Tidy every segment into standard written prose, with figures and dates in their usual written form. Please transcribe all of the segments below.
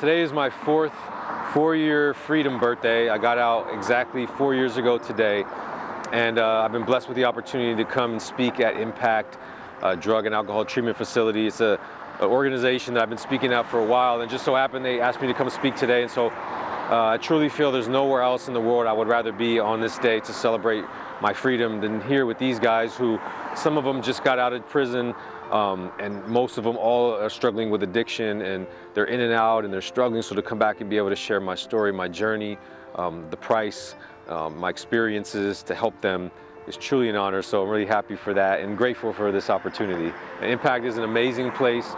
Today is my four-year freedom birthday. I got out exactly 4 years ago today, and I've been blessed with the opportunity to come and speak at Impact Drug and Alcohol Treatment Facility. It's an organization that I've been speaking at for a while, and just so happened they asked me to come speak today, and so I truly feel there's nowhere else in the world I would rather be on this day to celebrate my freedom than here with these guys who, some of them just got out of prison, and most of them all are struggling with addiction, and they're in and out and they're struggling. So to come back and be able to share my story, my journey, the price, my experiences to help them is truly an honor. So I'm really happy for that and grateful for this opportunity. And Impact is an amazing place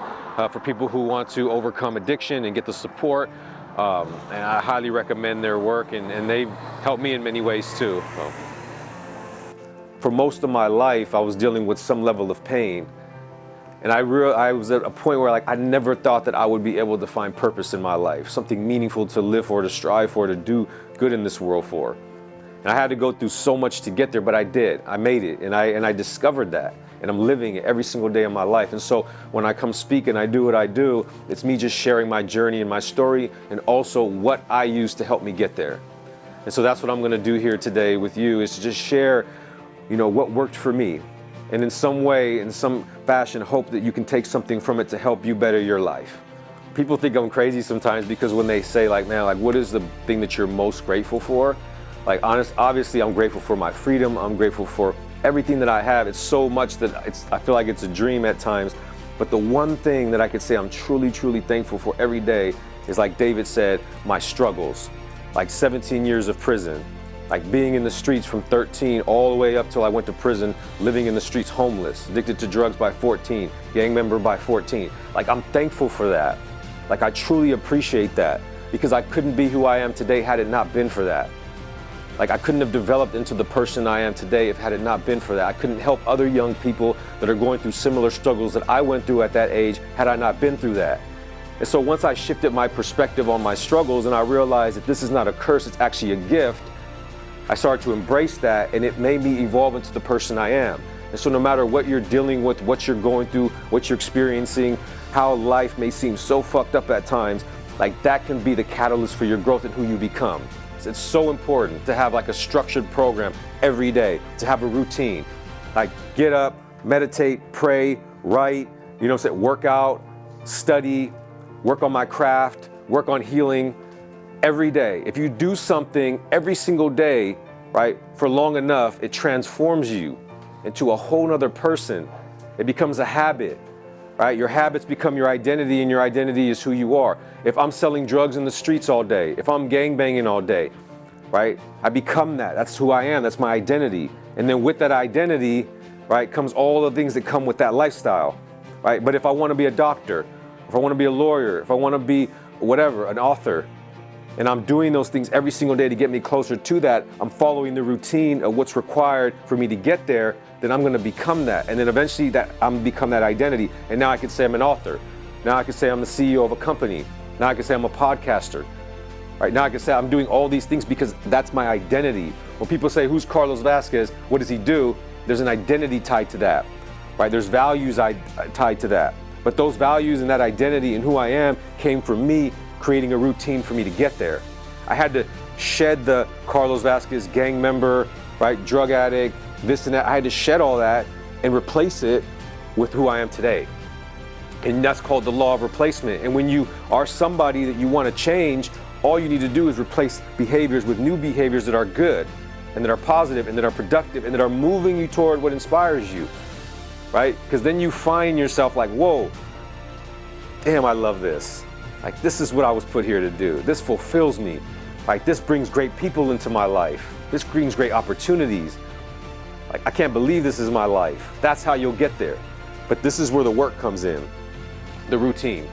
for people who want to overcome addiction and get the support. And I highly recommend their work, and they've helped me in many ways too. For most of my life, I was dealing with some level of pain. And I was at a point where I never thought that I would be able to find purpose in my life, something meaningful to live for, to strive for, to do good in this world for. And I had to go through so much to get there, but I did. I made it, and I discovered that. And I'm living it every single day of my life. And so when I come speak and I do what I do, it's me just sharing my journey and my story, and also what I use to help me get there. And so that's what I'm gonna do here today with you, is to just share, what worked for me. And in some way, in some fashion, hope that you can take something from it to help you better your life. People think I'm crazy sometimes because when they say what is the thing that you're most grateful for? Obviously I'm grateful for my freedom. I'm grateful for everything that I have. It's so much that I feel like it's a dream at times. But the one thing that I could say I'm truly, truly thankful for every day is, like David said, my struggles. 17 years of prison. Being in the streets from 13 all the way up till I went to prison, living in the streets homeless, addicted to drugs by 14, gang member by 14. I'm thankful for that. I truly appreciate that, because I couldn't be who I am today had it not been for that. I couldn't have developed into the person I am today if had it not been for that. I couldn't help other young people that are going through similar struggles that I went through at that age had I not been through that. And so once I shifted my perspective on my struggles and I realized that this is not a curse, it's actually a gift, I started to embrace that, and it made me evolve into the person I am. And so no matter what you're dealing with, what you're going through, what you're experiencing, how life may seem so fucked up at times, that can be the catalyst for your growth and who you become. It's so important to have a structured program every day, to have a routine. Get up, meditate, pray, write, work out, study, work on my craft, work on healing. Every day. If you do something every single day, for long enough, it transforms you into a whole nother person. It becomes a habit, Your habits become your identity, and your identity is who you are. If I'm selling drugs in the streets all day, if I'm gangbanging all day, I become that. That's who I am. That's my identity. And then with that identity, comes all the things that come with that lifestyle, But if I want to be a doctor, if I want to be a lawyer, if I want to be whatever, an author, and I'm doing those things every single day to get me closer to that, I'm following the routine of what's required for me to get there, then I'm gonna become that. And then eventually I'm become that identity. And now I can say I'm an author. Now I can say I'm the CEO of a company. Now I can say I'm a podcaster. Now I can say I'm doing all these things because that's my identity. When people say, who's Carlos Vasquez? What does he do? There's an identity tied to that, There's values tied to that. But those values and that identity and who I am came from me creating a routine for me to get there. I had to shed the Carlos Vasquez gang member, drug addict, this and that. I had to shed all that and replace it with who I am today. And that's called the law of replacement. And when you are somebody that you want to change, all you need to do is replace behaviors with new behaviors that are good and that are positive and that are productive and that are moving you toward what inspires you, Because then you find yourself whoa, damn, I love this. This is what I was put here to do. This fulfills me. This brings great people into my life. This brings great opportunities. I can't believe this is my life. That's how you'll get there. But this is where the work comes in, the routine.